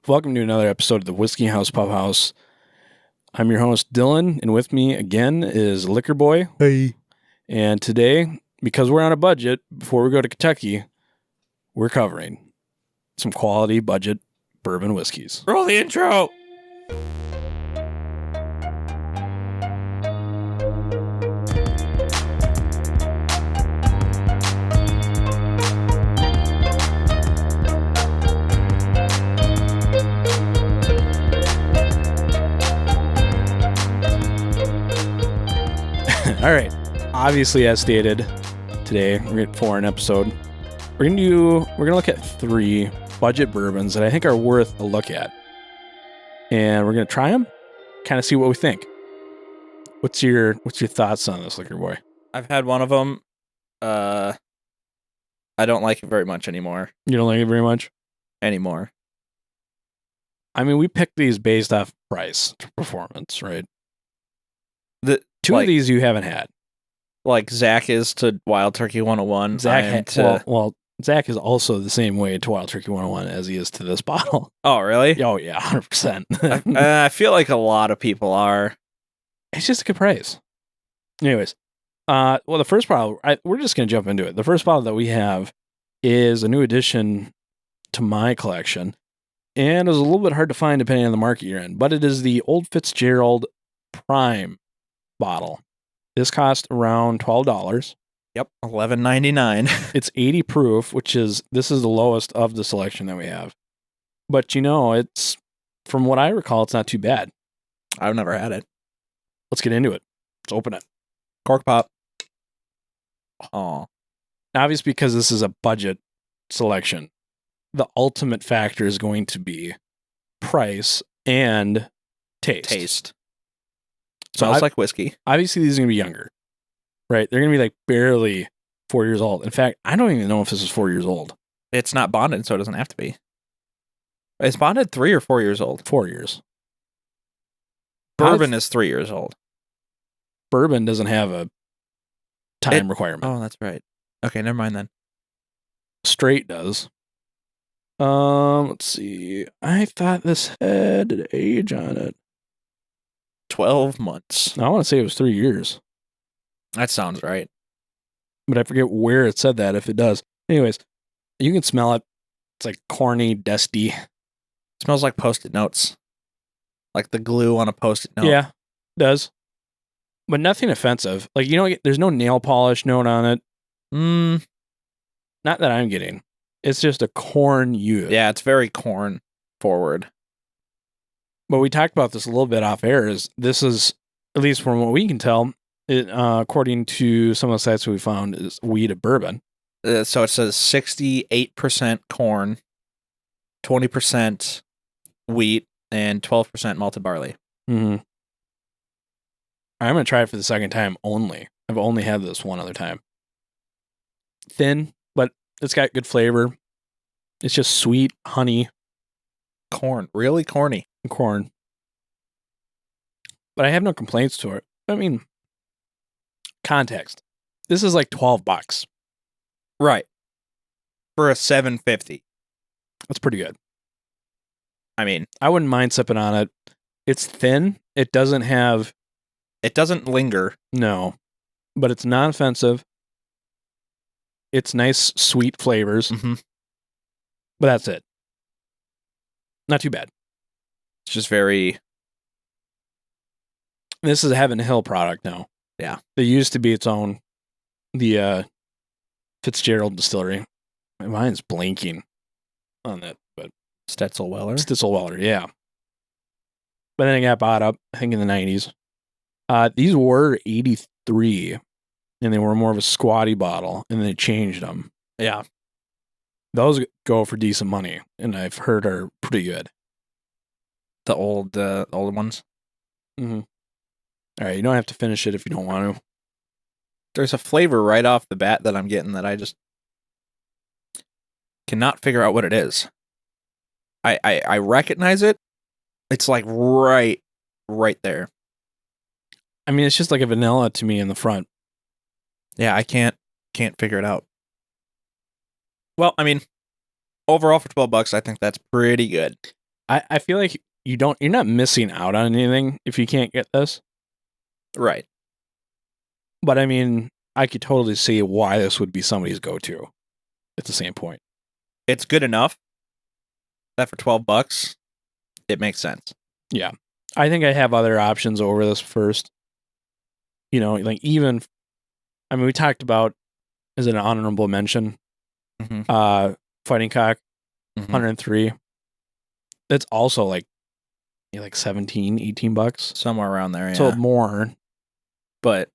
Welcome to another episode of the Whiskey House Pub House. I'm your host, Dylan, and with me again is Liquor Boy. Hey. And today, because we're on a budget, before we go to Kentucky, we're covering some quality budget bourbon whiskeys. Roll the intro. All right. Obviously, as stated, today for an episode, we're gonna look at 3 budget bourbons that I think are worth a look at, and we're gonna try them, kind of see what we think. What's your thoughts on this, Liquor Boy? I've had one of them. I don't like it very much anymore. You don't like it very much? Anymore. I mean, we picked these based off price to performance, right? The Two of these you haven't had. Like Zach is to Wild Turkey 101. Zach is also the same way to Wild Turkey 101 as he is to this bottle. Oh, really? Oh, yeah, 100%. I feel like a lot of people are. It's just a good price. Anyways, the first bottle, we're just going to jump into it. The first bottle that we have is a new addition to my collection, and it was a little bit hard to find depending on the market you're in, but it is the Old Fitzgerald Prime bottle. This cost around $12. Yep, $11.99. It's 80 proof, this is the lowest of the selection that we have. But it's, from what I recall, it's not too bad. I've never had it. Let's get into it. Let's open it. Cork pop. Oh. Obviously, because this is a budget selection, the ultimate factor is going to be price and taste. Smells like whiskey. Obviously, these are going to be younger, right? They're going to be like barely 4 years old. In fact, I don't even know if this is 4 years old. It's not bonded, so it doesn't have to be. It's bonded 3 or 4 years old. 4 years. Bourbon is 3 years old. Bourbon doesn't have a time requirement. Oh, that's right. Okay, never mind then. Straight does. Let's see. I thought this had an age on it. 12 months. I want to say it was 3 years. That sounds right. But I forget where it said that, if it does. Anyways, you can smell it. It's like corny, dusty. It smells like Post-it notes. Like the glue on a Post-it note. Yeah, it does. But nothing offensive. Like, there's no nail polish note on it. Not that I'm getting. It's just a corn youth. Yeah, it's very corn forward. But we talked about this a little bit off air. This is, at least from what we can tell, according to some of the sites we found, is wheat of bourbon. So it says 68% corn, 20% wheat, and 12% malted barley. Mm-hmm. I'm going to try it for the second time only. I've only had this one other time. Thin, but it's got good flavor. It's just sweet, honey. Corn. Really corny. Corn. But I have no complaints to it. I mean, context. This is like $12. Right. For a $7.50. That's pretty good. I mean, I wouldn't mind sipping on it. It's thin. It doesn't linger. No. But it's non-offensive. It's nice, sweet flavors. Mm-hmm. But that's it. Not too bad. It's just very... This is a Heaven Hill product now. Yeah. It used to be its own. The Fitzgerald distillery. Mine's blinking on that, but... Stitzelweller, yeah. But then it got bought up, I think, in the 90s. These were 83, and they were more of a squatty bottle, and they changed them. Yeah. Those go for decent money, and I've heard are pretty good. The old ones? Mm-hmm. All right, you don't have to finish it if you don't want to. There's a flavor right off the bat that I'm getting that I just cannot figure out what it is. I recognize it. It's like right there. I mean, it's just like a vanilla to me in the front. Yeah, I can't figure it out. Well, I mean, overall for $12, I think that's pretty good. I feel like you're not missing out on anything if you can't get this. Right. But I mean, I could totally see why this would be somebody's go-to at the same point. It's good enough that for $12, it makes sense. Yeah. I think I have other options over this first. You know, like even, I mean, we talked about, as an honorable mention, Fighting Cock, 103. That's also like 17, $18. Somewhere around there, yeah. So more. But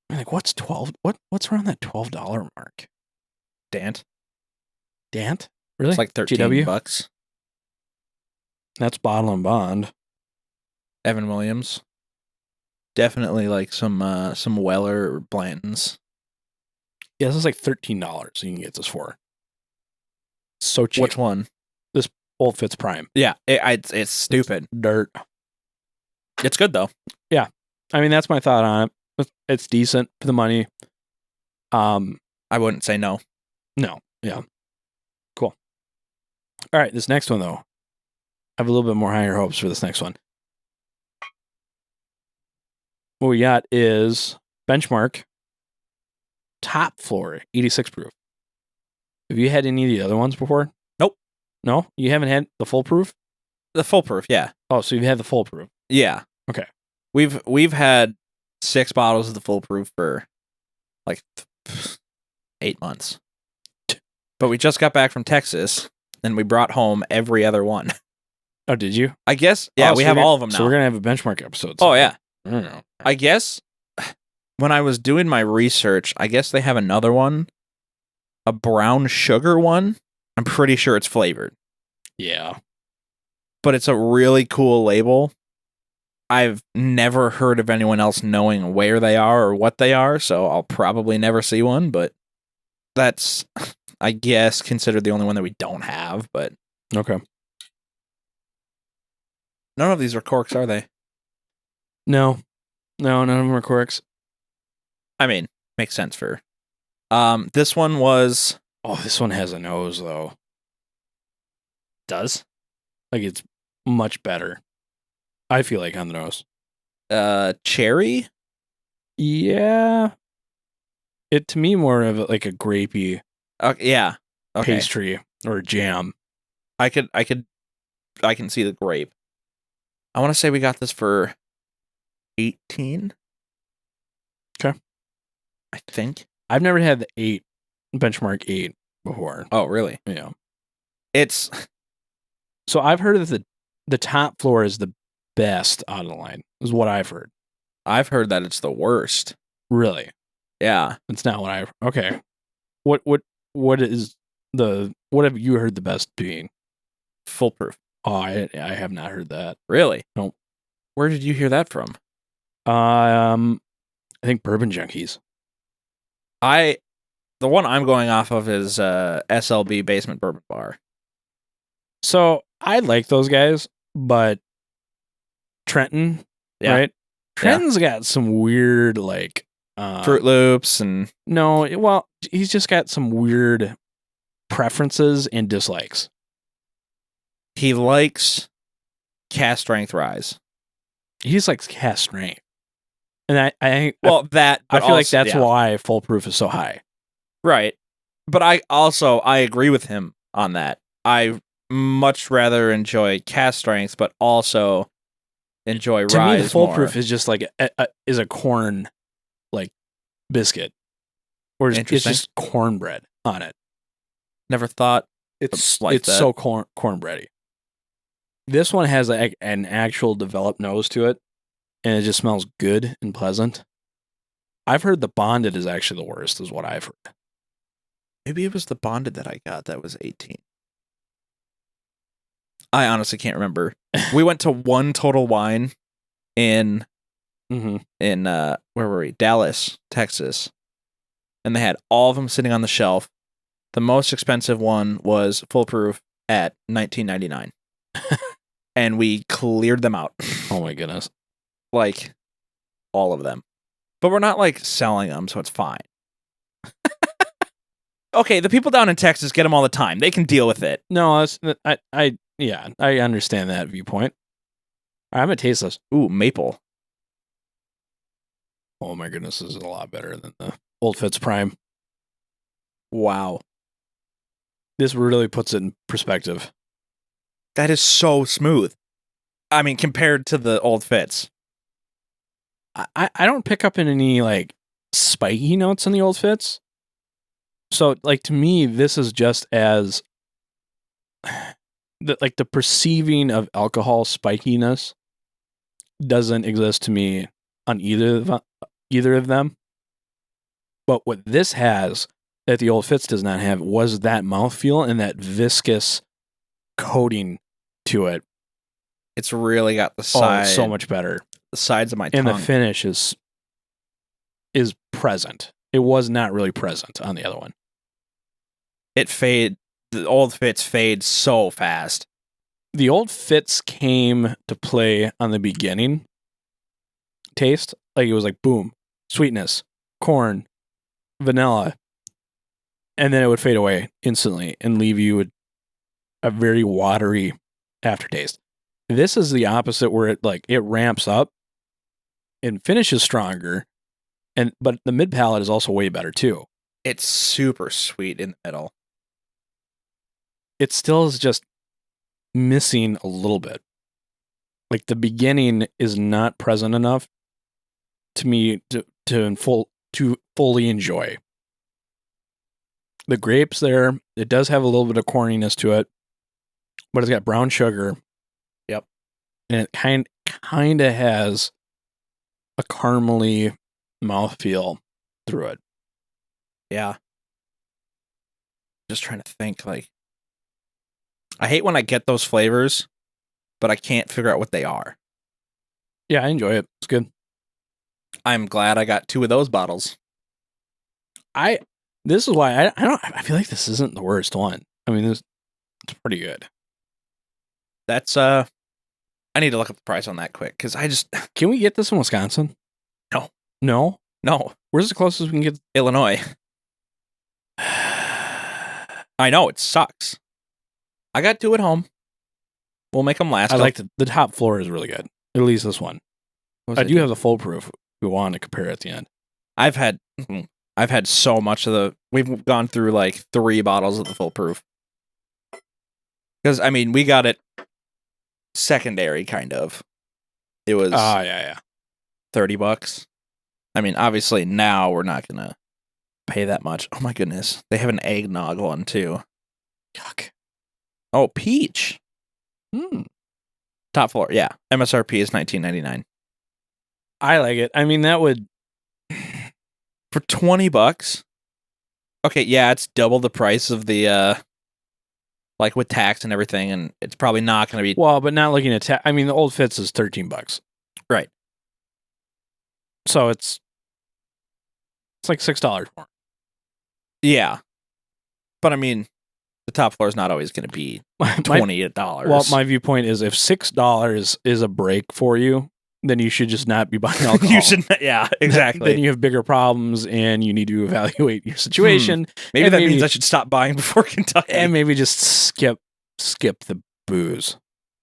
like, what's 12? What's around that $12 mark? Dant? Really? It's like $13. That's Bottle and Bond. Evan Williams. Definitely like some Weller or Blanton's. Yeah, this is like $13 you can get this for. So cheap. Which one? This Old Fitz Prime. Yeah, it's stupid. Dirt. It's good though. Yeah. I mean, that's my thought on it. It's decent for the money. I wouldn't say no. No. Yeah. Cool. All right, this next one though. I have a little bit more higher hopes for this next one. What we got is Benchmark Top Floor 86 proof. Have you had any of the other ones before? Nope. No? You haven't had the full proof? The full proof, yeah. Oh, so you've had the full proof. Yeah. Okay. We've had 6 bottles of the full proof for like 8 months. But we just got back from Texas and we brought home every other one. Oh, did you? I guess. Yeah, we have all of them now. So we're going to have a Benchmark episode. Oh, yeah. I don't know. I guess when I was doing my research, I guess they have another one, a brown sugar one. I'm pretty sure it's flavored. Yeah. But it's a really cool label. I've never heard of anyone else knowing where they are or what they are, so I'll probably never see one, but that's, I guess, considered the only one that we don't have, but... Okay. None of these are corks, are they? No, none of them are corks. I mean, makes sense for... this one was... Oh, this one has a nose, though. Does? Like, it's much better. I feel like on the nose. Cherry? Yeah. It, to me, more of like a grapey yeah. Okay. pastry or jam. I can see the grape. I want to say we got this for 18. Okay. I think. I've never had the Benchmark 8 before. Oh, really? Yeah. It's... So I've heard that the top floor is the best out of the line, is what I've heard. I've heard that it's the worst. Really? Yeah. It's not what I've... Okay. What have you heard the best being? Foolproof. Oh, I have not heard that. Really? Nope. Where did you hear that from? I think Bourbon Junkies. The one I'm going off of is SLB Basement Bourbon Bar. So I like those guys, but Trenton, right? Trenton's got some weird, like... Fruit Loops and... No, well, he's just got some weird preferences and dislikes. He likes cast strength rye. He just likes cast strength. And I feel like that's why Full Proof is so high. Right. But I agree with him on that. I much rather enjoy cast strength, but also enjoy rye. To me, the Full more. Proof is just like is a corn like biscuit, or it's just cornbread on it. Never thought it's like that. So cornbready. This one has an actual developed nose to it, and it just smells good and pleasant. I've heard the bonded is actually the worst, is what I've heard. Maybe it was the bonded that I got that was 18. I honestly can't remember. We went to one Total Wine in where were we? Dallas, Texas. And they had all of them sitting on the shelf. The most expensive one was Full Proof at $19.99. And we cleared them out. Oh my goodness. Like all of them. But we're not like selling them, so it's fine. Okay, the people down in Texas get them all the time. They can deal with it. No, Yeah, I understand that viewpoint. All right, I'm gonna taste this. Ooh, maple. Oh my goodness, this is a lot better than the Old Fitz Prime. Wow. This really puts it in perspective. That is so smooth. I mean, compared to the Old Fitz. I don't pick up in any like spiky notes in the Old Fitz. So like to me, this is just as the perceiving of alcohol spikiness doesn't exist to me on either of them. But what this has that the Old Fitz does not have was that mouthfeel and that viscous coating to it. It's really got the side. Oh, so much better. The sides of my tongue. And the finish is present. It was not really present on the other one. The Old Fitz fades so fast. The Old Fitz came to play on the beginning taste. Like it was like boom, sweetness, corn, vanilla. And then it would fade away instantly and leave you with a very watery aftertaste. This is the opposite where it ramps up and finishes stronger. But the mid palate is also way better too. It's super sweet in the middle. It still is just missing a little bit. Like the beginning is not present enough to me to fully enjoy. The grapes there, it does have a little bit of corniness to it, but it's got brown sugar. Yep. And it kind of has a caramely mouthfeel through it. Yeah. Just trying to think, like, I hate when I get those flavors, but I can't figure out what they are. Yeah, I enjoy it. It's good. I'm glad I got 2 of those bottles. This is why I feel like this isn't the worst one. I mean, it's pretty good. That's I need to look up the price on that quick because Can we get this in Wisconsin? No. Where's the closest we can get? Illinois. I know it sucks. I got 2 at home. We'll make them last. I like the top floor is really good. At least this one. I do have the full proof. If we want to compare at the end. I've had so much of we've gone through like 3 bottles of the full proof. Because I mean, we got it secondary kind of. It was yeah. $30. I mean, obviously now we're not gonna pay that much. Oh my goodness. They have an eggnog one too. Yuck. Oh, peach. Top floor. Yeah. MSRP is $19.99. I like it. I mean, that would for $20. Okay, yeah, it's double the price of the like with tax and everything, and it's probably not going to be well, but not looking at tax. I mean, the Old Fitz is $13, right? So it's like $6 more. Yeah, but I mean, the top floor is not always going to be $28. Well, my viewpoint is if $6 is a break for you, then you should just not be buying alcohol. You should, yeah, exactly. Then you have bigger problems, and you need to evaluate your situation. Maybe that means I should stop buying before Kentucky, and maybe just skip the booze.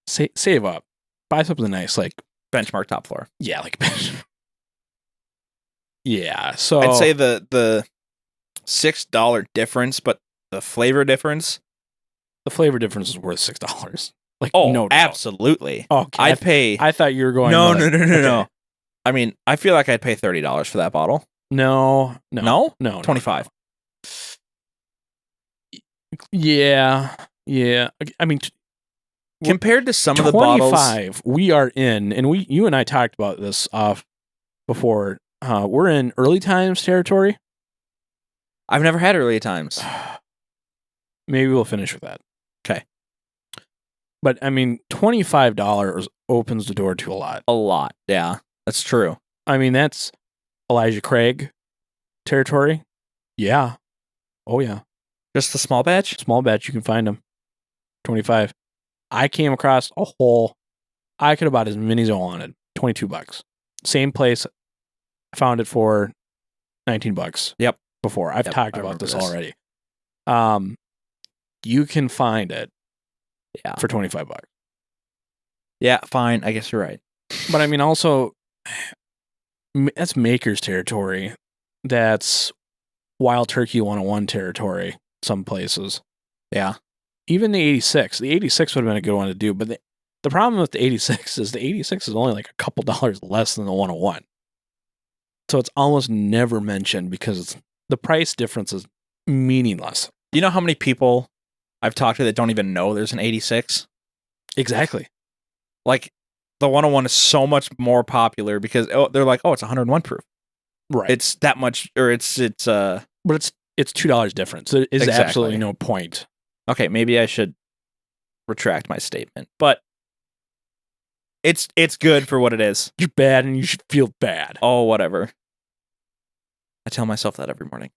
Save up, buy something nice like benchmark top floor. Yeah, like yeah. So I'd say the $6 difference, but the flavor difference. The flavor difference is worth $6. Like, oh, no, absolutely. Okay, I'd pay. I thought you were going. No. I mean, I feel like I'd pay $30 for that bottle. No. 25. Yeah. I mean, compared to some of the bottles, 25 we are in, and you and I talked about this before. We're in early times territory. I've never had early times. Maybe we'll finish with that. Okay. But I mean, $25 opens the door to a lot. A lot. Yeah, that's true. I mean, that's Elijah Craig territory. Yeah. Oh, yeah. Just the small batch? Small batch, you can find them. 25. I came across I could have bought as many as I wanted. $22. Same place. I found it for $19. Yep. Before. I've talked about this already. You can find it Yeah. For $25. Yeah, fine. I guess you're right. But I mean, also, that's Maker's territory. That's Wild Turkey 101 territory, some places. Yeah. Even the 86. The 86 would have been a good one to do, but the problem with the 86 is the 86 is only like a couple dollars less than the 101. So it's almost never mentioned because the price difference is meaningless. You know how many people I've talked to that don't even know there's an 86? Exactly. Like, the 101 is so much more popular because they're like, oh, it's 101 proof. Right. It's that much, or it's But it's $2 difference. There is Exactly. absolutely no point. Okay, maybe I should retract my statement, but it's good for what it is. You're bad and you should feel bad. Oh, whatever. I tell myself that every morning.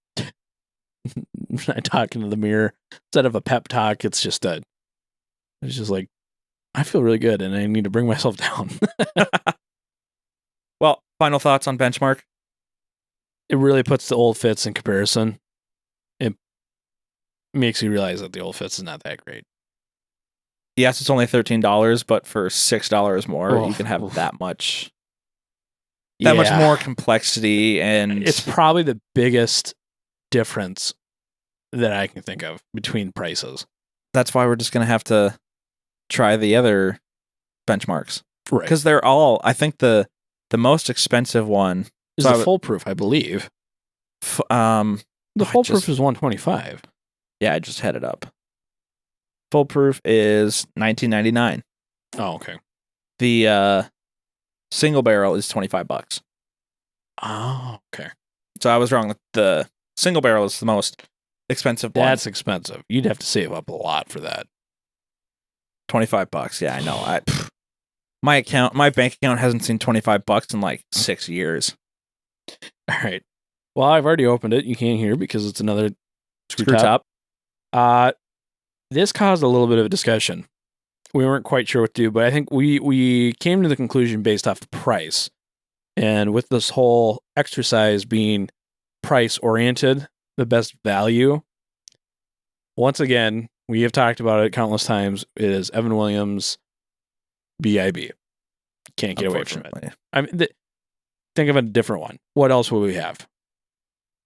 I talk into the mirror. Instead of a pep talk, it's just like, I feel really good and I need to bring myself down. Well, final thoughts on Benchmark? It really puts the Old Fitz in comparison. It makes you realize that the Old Fitz is not that great. Yes, it's only $13, but for $6 more, you can have oof. that much more complexity, and it's probably the biggest difference that I can think of between prices. That's why we're just going to have to try the other benchmarks. Right. Because they're all, I think the most expensive one is the full proof, I believe. The full proof is $125. Yeah, I just had it up. Full proof is $19.99. Oh, okay. The single barrel is $25. Oh, okay. So I was wrong. The single barrel is the most expensive one. That's expensive. You'd have to save up a lot for that. $25. Yeah, I know. My bank account hasn't seen $25 in like 6 years. All right. Well, I've already opened it. You can't hear because it's another screw top. This caused a little bit of a discussion. We weren't quite sure what to do, but I think we came to the conclusion based off the price. And with this whole exercise being price oriented, the best value, once again, we have talked about it countless times, it is Evan Williams BIB. Can't get away from it. I mean, think of a different one. What else will we have?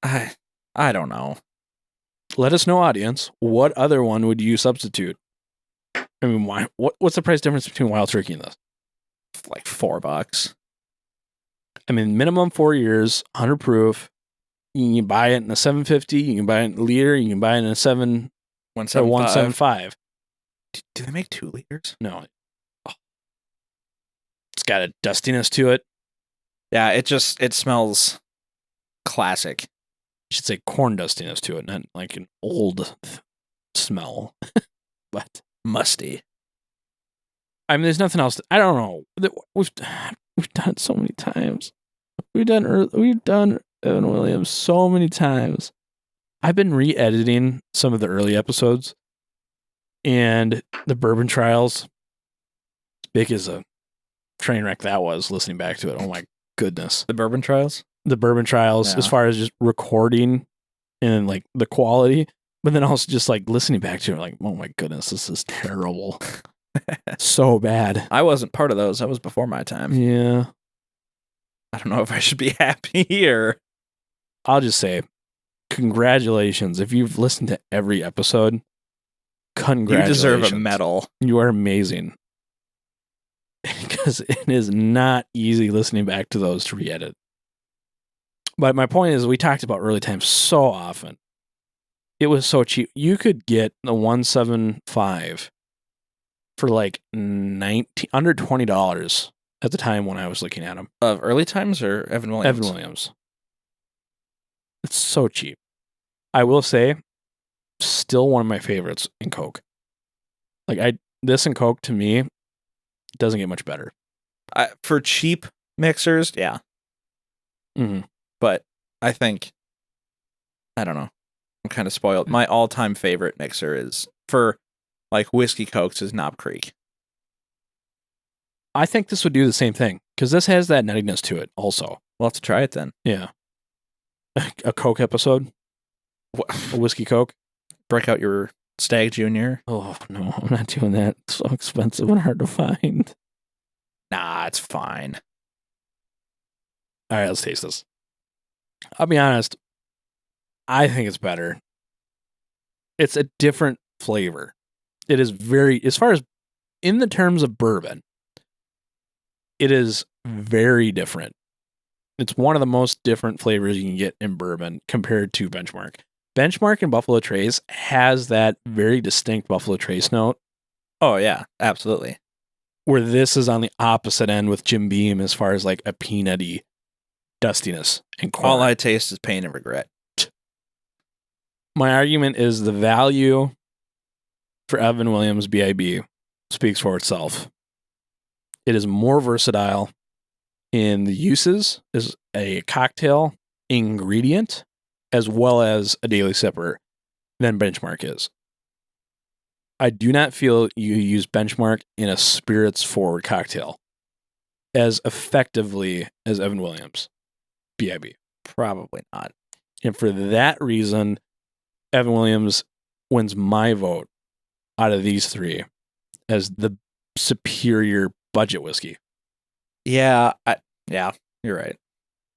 I don't know. Let us know, audience. What other one would you substitute? I mean, why? What's the price difference between Wild Turkey and this? Like $4. I mean, minimum 4 years, 100 proof. You can buy it in a 750. You can buy it in a liter. You can buy it in a 175. Do they make 2 liters? No. Oh. It's got a dustiness to it. Yeah, it smells classic. You should say corn dustiness to it, not like an old smell. But musty. I mean, there's nothing else. I don't know. We've done it so many times. We've done Evan Williams so many times. I've been re-editing some of the early episodes, and the Bourbon Trials, as big as a train wreck that was, listening back to it. Oh my goodness. The Bourbon Trials? The Bourbon Trials, as far as just recording and like the quality, but then also just like listening back to it, like, oh my goodness, this is terrible. So bad. I wasn't part of those. That was before my time. Yeah. I don't know if I should be happy or... I'll just say, congratulations. If you've listened to every episode, congratulations. You deserve a medal. You are amazing. Because it is not easy listening back to those to re-edit. But my point is, we talked about early times so often. It was so cheap. You could get the 175 for like under $20 at the time when I was looking at them. Of early times or Evan Williams? Evan Williams. It's so cheap. I will say, still one of my favorites in Coke. Like this and Coke to me doesn't get much better. For cheap mixers, yeah. Mm-hmm. But I think, I don't know. I'm kind of spoiled. My all-time favorite mixer is, for like whiskey Cokes, is Knob Creek. I think this would do the same thing, because this has that nuttiness to it also. We'll have to try it then. Yeah. A Coke episode? A whiskey Coke? Break out your Stag Junior. Oh, no, I'm not doing that. It's so expensive and hard to find. Nah, it's fine. All right, let's taste this. I'll be honest. I think it's better. It's a different flavor. It is very, as far as in the terms of bourbon, it is very different. It's one of the most different flavors you can get in bourbon compared to Benchmark. Benchmark and Buffalo Trace has that very distinct Buffalo Trace note. Oh, yeah, absolutely. Where this is on the opposite end with Jim Beam as far as like a peanutty dustiness and corn. All I taste is pain and regret. My argument is the value for Evan Williams BIB speaks for itself. It is more versatile in the uses as a cocktail ingredient as well as a daily sipper than Benchmark is. I do not feel you use Benchmark in a spirits forward cocktail as effectively as Evan Williams BIB. Probably not. And for that reason, Evan Williams wins my vote out of these three as the superior budget whiskey. Yeah, you're right.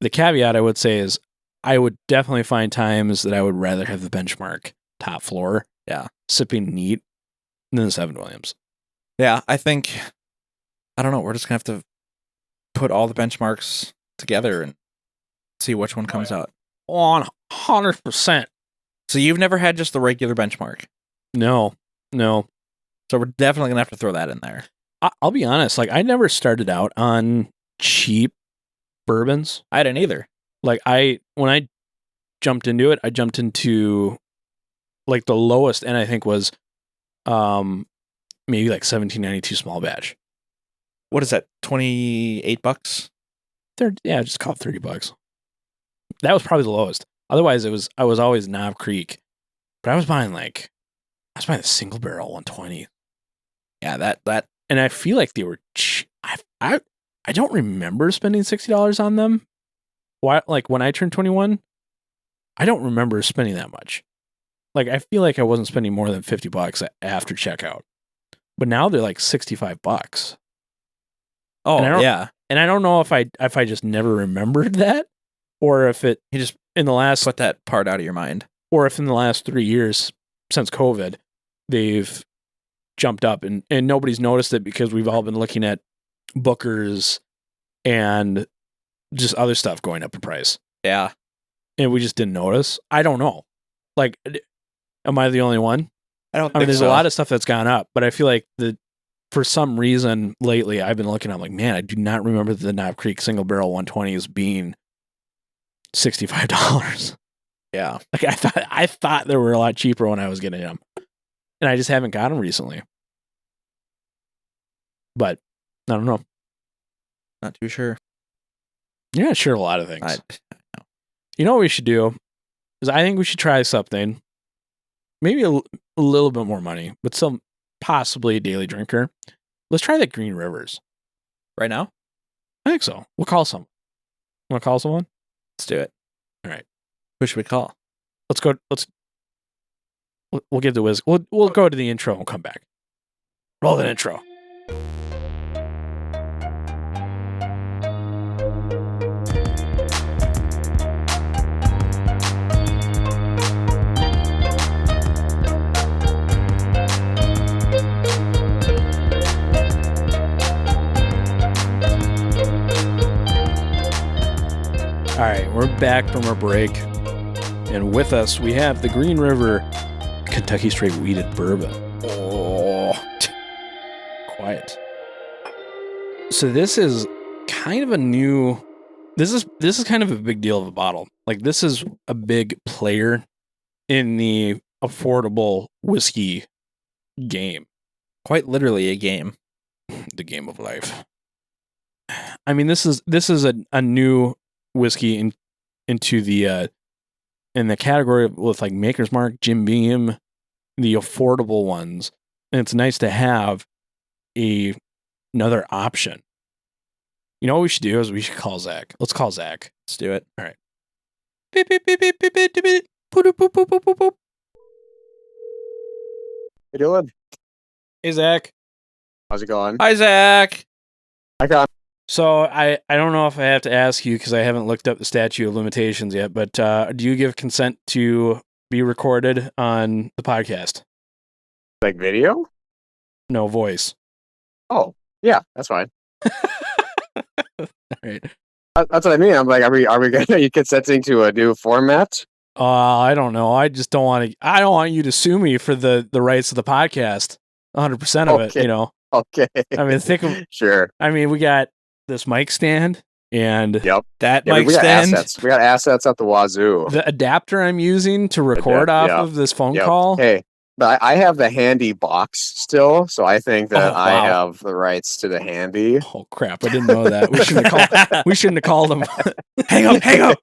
The caveat I would say is I would definitely find times that I would rather have the Benchmark top floor, sipping neat, than this Evan Williams. Yeah, I think, I don't know, we're just going to have to put all the benchmarks together and see which one comes out. 100%. So you've never had just the regular benchmark? No. So we're definitely going to have to throw that in there. I'll be honest, like I never started out on cheap bourbons. I didn't either. Like when I jumped into it, I jumped into like the lowest end I think was maybe like $17.92 small batch. What is that? $28? Just call it $30. That was probably the lowest. Otherwise I was always Knob Creek. But I was buying the single barrel 120. Yeah, that and I feel like they were I don't remember spending $60 on them. Why, like when I turned 21, I don't remember spending that much. Like I feel like I wasn't spending more than $50 after checkout. But now they're like $65. Oh, yeah. And I don't know if I just never remembered that or if it you just in the last put that part out of your mind. Or if in the last 3 years since COVID, they've jumped up and nobody's noticed it because we've all been looking at Booker's and just other stuff going up in price. Yeah. And we just didn't notice. I don't know. Like, am I the only one? I mean, there's a lot of stuff that's gone up, but I feel like for some reason lately I've been looking, I'm like, man, I do not remember the Knob Creek single barrel 120s being $65. Yeah. Like I thought they were a lot cheaper when I was getting them. And I just haven't got them recently. But I don't know. Not too sure. You're not sure a lot of things. I know. You know what we should do? Is I think we should try something. Maybe a little bit more money, but still possibly a daily drinker. Let's try the Green Rivers. Right now? I think so. We'll call someone. Want to call someone? Let's do it. All right. Who should we call? Let's go. We'll give the whiz. We'll go to the intro and we'll come back. Roll the intro. All right, we're back from our break, and with us we have the Green River Kentucky Straight Wheated Bourbon. Oh, quiet. So this is kind of a new. This is kind of a big deal of a bottle. Like this is a big player in the affordable whiskey game. Quite literally a game. The game of life. I mean, this is a new whiskey into the in the category with like Maker's Mark, Jim Beam, the affordable ones, and it's nice to have another option. You know what we should do is we should call Zach. Let's call Zach. Let's do it. All right. Beep, beep, beep, beep, beep, beep, beep, beep. Boop, boop, boop, boop, boop, boop. Hey, Dylan. Hey, Zach. How's it going? Hi, Zach. Hi, Con. So I don't know if I have to ask you because I haven't looked up the statute of limitations yet, but do you give consent to be recorded on the podcast? Like video? No voice. Oh, yeah, that's fine. All right. That's what I mean. I'm like, are we are you consenting to a new format? I don't know. I just don't want to. I don't want you to sue me for the rights of the podcast. 100% of it. You know. Okay. I mean, think of. Sure. I mean, we got this mic stand and that mic mic stand. Assets. We got assets at the wazoo. The adapter I'm using to record off of this phone call. Hey, but I have the handy box still, so I think that I have the rights to the handy. Oh crap! I didn't know that. We shouldn't have called them. Hang up.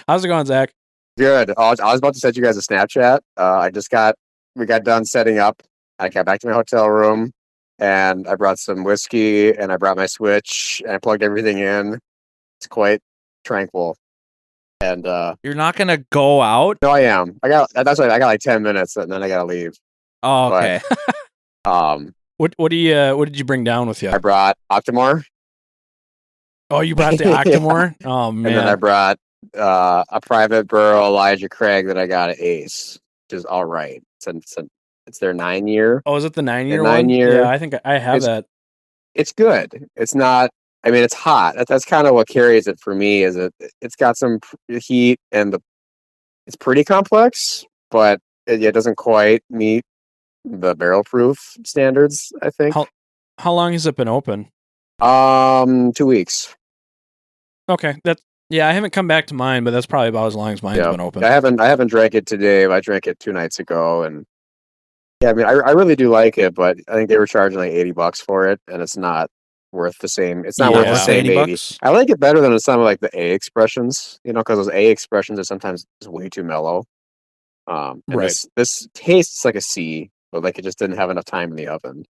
How's it going, Zach? Good. I was about to send you guys a Snapchat. We got done setting up. I got back to my hotel room, and I brought some whiskey, and I brought my Switch, and I plugged everything in. It's quite tranquil. And you're not gonna go out? No, I am. That's why I got like 10 minutes, and then I gotta leave. Oh, okay. But, what did you bring down with you? I brought Octomore. Oh, you brought the Octomore? Oh man. And then I brought a private burrow Elijah Craig that I got at Ace, which is all right. It's their 9-year. Oh, is it the 9-year one? 9-year? Yeah, I think I have that. It's good. It's not. I mean, it's hot. That's kind of what carries it for me. Is it's got some heat and it's pretty complex, but it doesn't quite meet the barrel proof standards. I think. How long has it been open? 2 weeks. Okay, I haven't come back to mine, but that's probably about as long as mine's been open. I haven't drank it today. But I drank it 2 nights ago, and yeah, I mean, I really do like it, but I think they were charging like $80 for it, and it's not worth the same. It's not worth the same, baby. I like it better than some of like the A expressions, because those A expressions are sometimes just way too mellow. Right. This tastes like a C, but like it just didn't have enough time in the oven.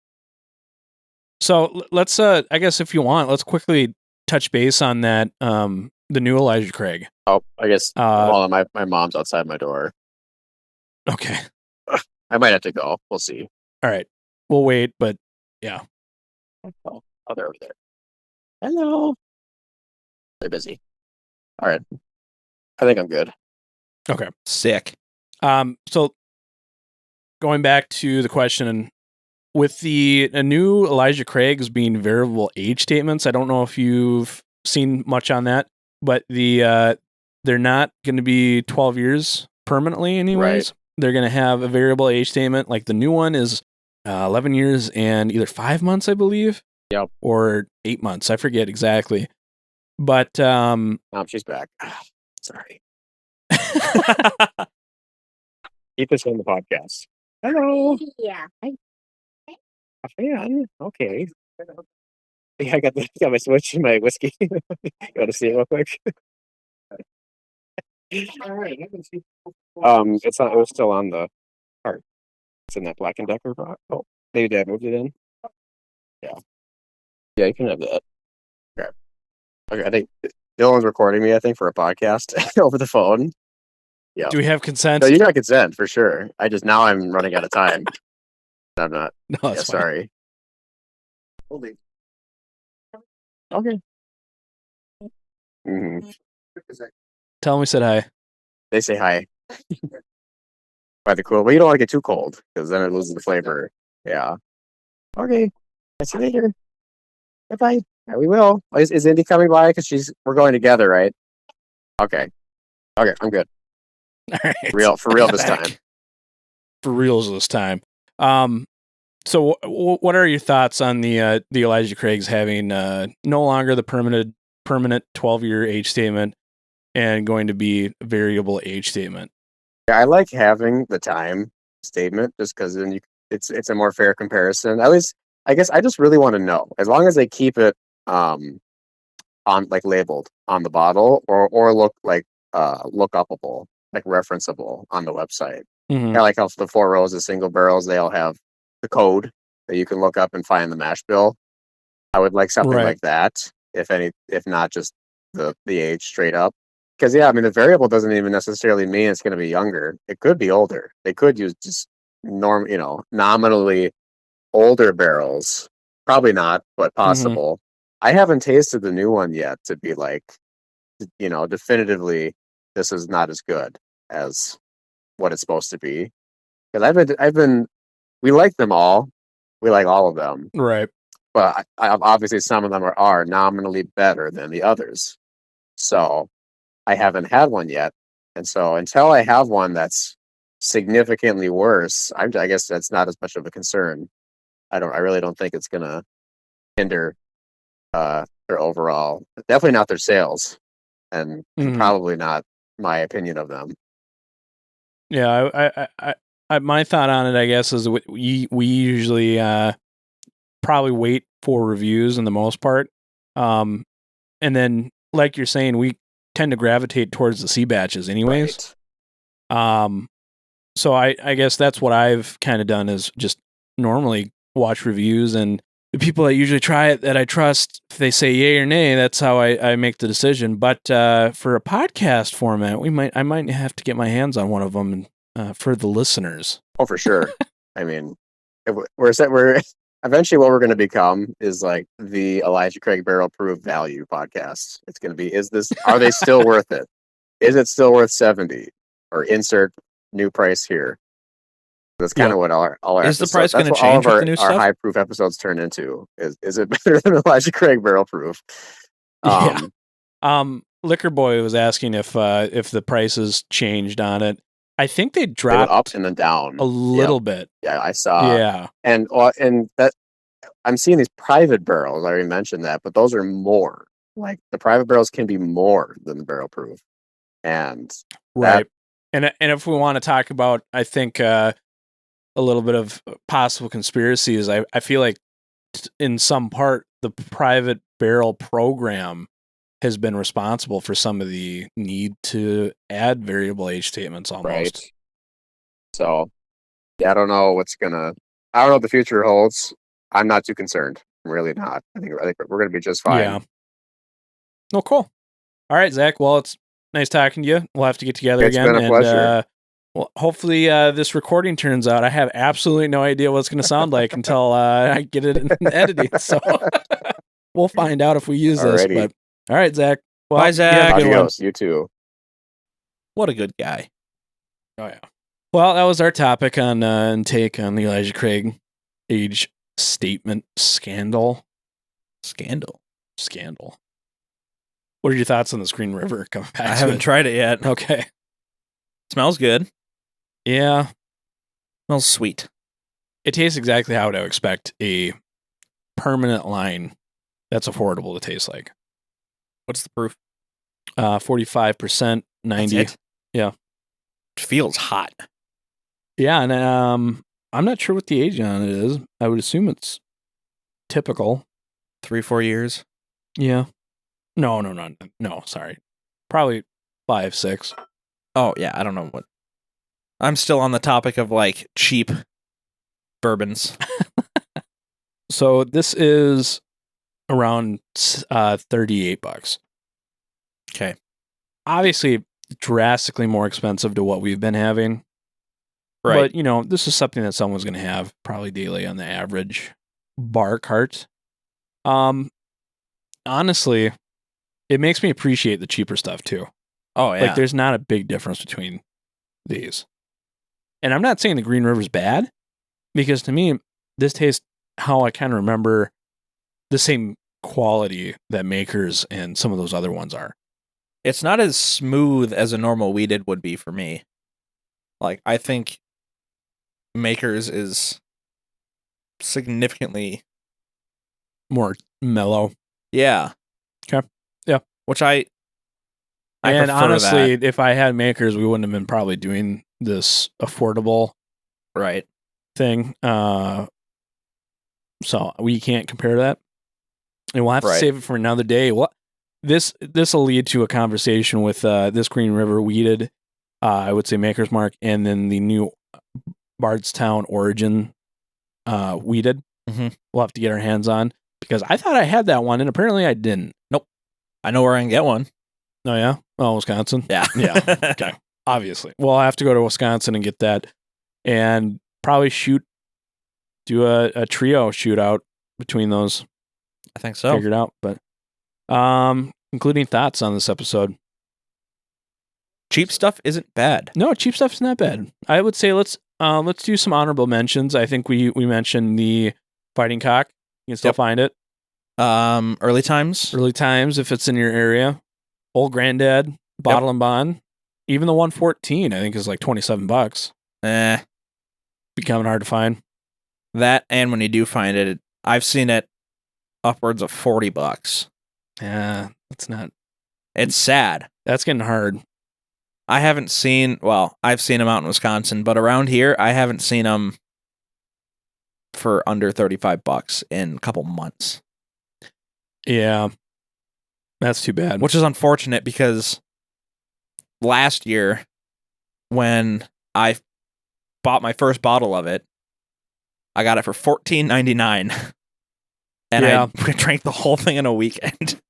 So let's, I guess if you want, let's quickly touch base on that. The new Elijah Craig. Oh, I guess. Well, my mom's outside my door. Okay. I might have to go. We'll see. All right. We'll wait, but yeah. Oh, they're over there. Hello. They're busy. All right. I think I'm good. Okay. Sick. So going back to the question, with a new Elijah Craig's being variable age statements, I don't know if you've seen much on that, but they're not going to be 12 years permanently anyways. Right. They're going to have a variable age statement. Like the new one is 11 years and either 5 months, I believe. Yep. Or 8 months. I forget exactly. But she's back. Sorry. Keep this on the podcast. Hello. Yeah. A fan. Okay. Yeah, I got my Switch and my whiskey. You want to see it real quick? All right. It was still on the cart. It's in that Black & Decker box. Oh, maybe Dad moved it in. Yeah. Yeah, you can have that. Okay. I think Dylan's recording me, for a podcast over the phone. Yeah. Do we have consent? No, you got consent for sure. Now I'm running out of time. I'm not. No, sorry. Holding. Okay. Mm-hmm. Tell them we said hi. They say hi. By the cool. Well, you don't want to get too cold because then it loses the flavor. Yeah. Okay. I'll see you later. Bye-bye. Yeah, we will. Is Indy coming by? Because we're going together, right? Okay. Okay, I'm good. All right. For real this time. For reals this time. So what are your thoughts on the Elijah Craig's having no longer the permanent 12-year age statement and going to be variable age statement? Yeah, I like having the time statement just because then it's a more fair comparison. I guess I just really want to know, as long as they keep it on like labeled on the bottle or look like look upable, like referenceable on the website. Mm-hmm. Kind of like how the Four Roses single barrels, they all have the code that you can look up and find the mash bill. I would like something like that, if not just the age straight up. Because the variable doesn't even necessarily mean it's going to be younger. It could be older. They could use just nominally older barrels. Probably not, but possible. I haven't tasted the new one yet to be like, definitively this is not as good as what it's supposed to be. Because we like them all. We like all of them. Right. But obviously some of them are nominally better than the others. So I haven't had one yet. And so until I have one that's significantly worse, I guess that's not as much of a concern. I really don't think it's gonna hinder their overall, definitely not their sales, and probably not my opinion of them. Yeah, I my thought on it, I guess, is we usually probably wait for reviews in the most part, and then like you're saying, we tend to gravitate towards the C batches, anyways. Right. So I guess that's what I've kind of done is just normally watch reviews, and the people that usually try it that I trust, if they say yay or nay, that's how I make the decision. But for a podcast format, I might have to get my hands on one of them for the listeners. Oh, for sure. I mean, we're eventually what we're going to become is like the Elijah Craig Barrel Proof Value podcast. It's going to be, are they still worth it? Is it still worth 70? Or insert new price here. That's kind of what all our is the price going to change with the new stuff? Our high proof episodes turn into. Is it better than Elijah Craig Barrel Proof? Liquor Boy was asking if the prices changed on it. I think they dropped up and then down a little bit. Yeah, I saw. Yeah, and that I'm seeing these private barrels. I already mentioned that, but those are more. Like the private barrels can be more than the barrel proof, and right. And if we want to talk about, I think a little bit of possible conspiracies, I feel like in some part the private barrel program has been responsible for some of the need to add variable age statements almost. Right. So, yeah, I don't know what the future holds. I'm not too concerned. I'm really not. I think we're going to be just fine. Yeah. Oh, cool. All right, Zach. Well, it's nice talking to you. We'll have to get together again. It's been a pleasure. Well, hopefully this recording turns out. I have absolutely no idea what it's going to sound like until I get it in editing. So we'll find out if we use this. But all right, Zach. Well, bye, Zach. Adios. You too. What a good guy. Oh, yeah. Well, that was our topic on and take on the Elijah Craig age statement scandal. Scandal. What are your thoughts on the Green River coming back? I haven't tried it yet. Okay. Smells good. Yeah. Smells sweet. It tastes exactly how I would expect a permanent line that's affordable to taste like. What's the proof? 45%, 90. That's it? Yeah. It feels hot. Yeah, and I'm not sure what the age on it is. I would assume it's typical. 3-4 years. Yeah. No, sorry. Probably 5-6. Oh, yeah, I don't know what. I'm still on the topic of like cheap bourbons. So this is around $38. Okay. Obviously drastically more expensive to what we've been having. Right. But, this is something that someone's going to have probably daily on the average bar cart. Honestly, it makes me appreciate the cheaper stuff too. Oh, yeah. Like there's not a big difference between these. And I'm not saying the Green River's bad, because to me, this tastes how I kind of remember the same quality that Makers and some of those other ones are. It's not as smooth as a normal weeded would be for me. Like, I think Makers is significantly more mellow. Yeah. Okay. Yeah. Which I and honestly, if I had Makers, we wouldn't have been probably doing this affordable right thing. So we can't compare that. And we'll have to save it for another day. Well, this will lead to a conversation with this Green River weeded, I would say Maker's Mark, and then the new Bardstown Origin weeded. Mm-hmm. We'll have to get our hands on, because I thought I had that one, and apparently I didn't. Nope. I know where I can get one. Oh, yeah? Oh, Wisconsin? Yeah. Yeah. Okay. Obviously. Well, I'll have to go to Wisconsin and get that. And probably do a trio shootout between those. I think so. Figured out, but concluding thoughts on this episode. Cheap stuff isn't bad. No, cheap stuff's not bad. I would say let's do some honorable mentions. I think we mentioned the fighting cock. You can still find it. Early times if it's in your area. Old Granddad Bottle and Bond. Even the 114 I think is like $27. Becoming hard to find. That, and when you do find it, I've seen it upwards of $40. Yeah, that's not. It's sad. That's getting hard. I've seen them out in Wisconsin, but around here, I haven't seen them for under $35 in a couple months. Yeah, that's too bad. Which is unfortunate because last year, when I bought my first bottle of it, I got it for $14.99, and I drank the whole thing in a weekend.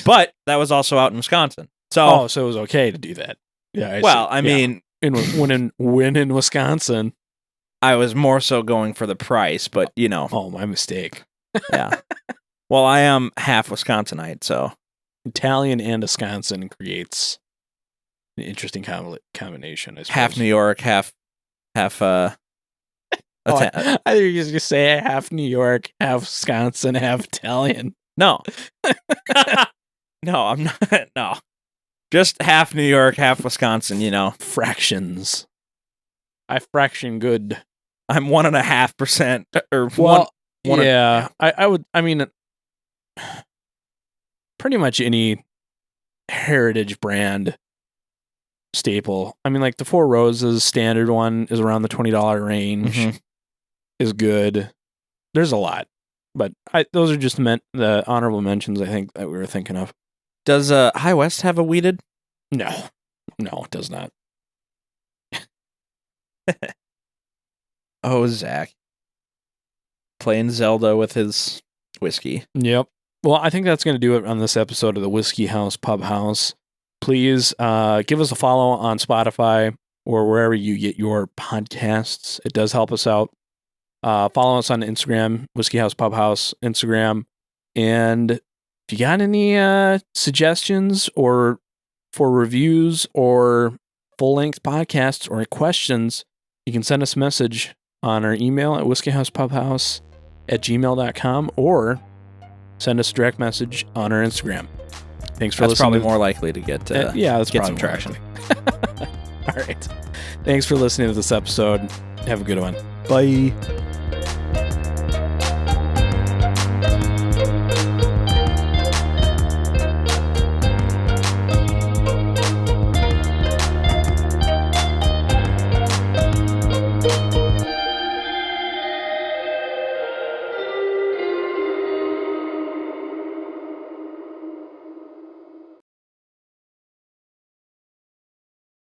But that was also out in Wisconsin, so so it was okay to do that. Yeah. I mean, when in Wisconsin, I was more so going for the price, but Oh, my mistake. Yeah. Well, I am half Wisconsinite, so Italian and Wisconsin creates an interesting combination. I suppose. Half New York, half. I think you just say half New York, half Wisconsin, half Italian. No. No, I'm not. No. Just half New York, half Wisconsin, Fractions. I fraction good. I'm 1.5% or I mean, pretty much any heritage brand staple. I mean, like the Four Roses standard one is around the $20 range. Is good. There's a lot, but those are just the honorable mentions I think that we were thinking of. Does High West have a weeded? No, it does not. Oh, Zach. Playing Zelda with his whiskey. Yep. Well, I think that's going to do it on this episode of the Whiskey House Pub House. Please give us a follow on Spotify or wherever you get your podcasts. It does help us out. Follow us on Instagram, Whiskey House Pub House Instagram. And if you got any suggestions or for reviews or full-length podcasts or questions, you can send us a message on our email at whiskeyhousepubhouse@gmail.com or send us a direct message on our Instagram. Thanks for listening. That's probably more likely to get some traction. All right. Thanks for listening to this episode. Have a good one. Bye.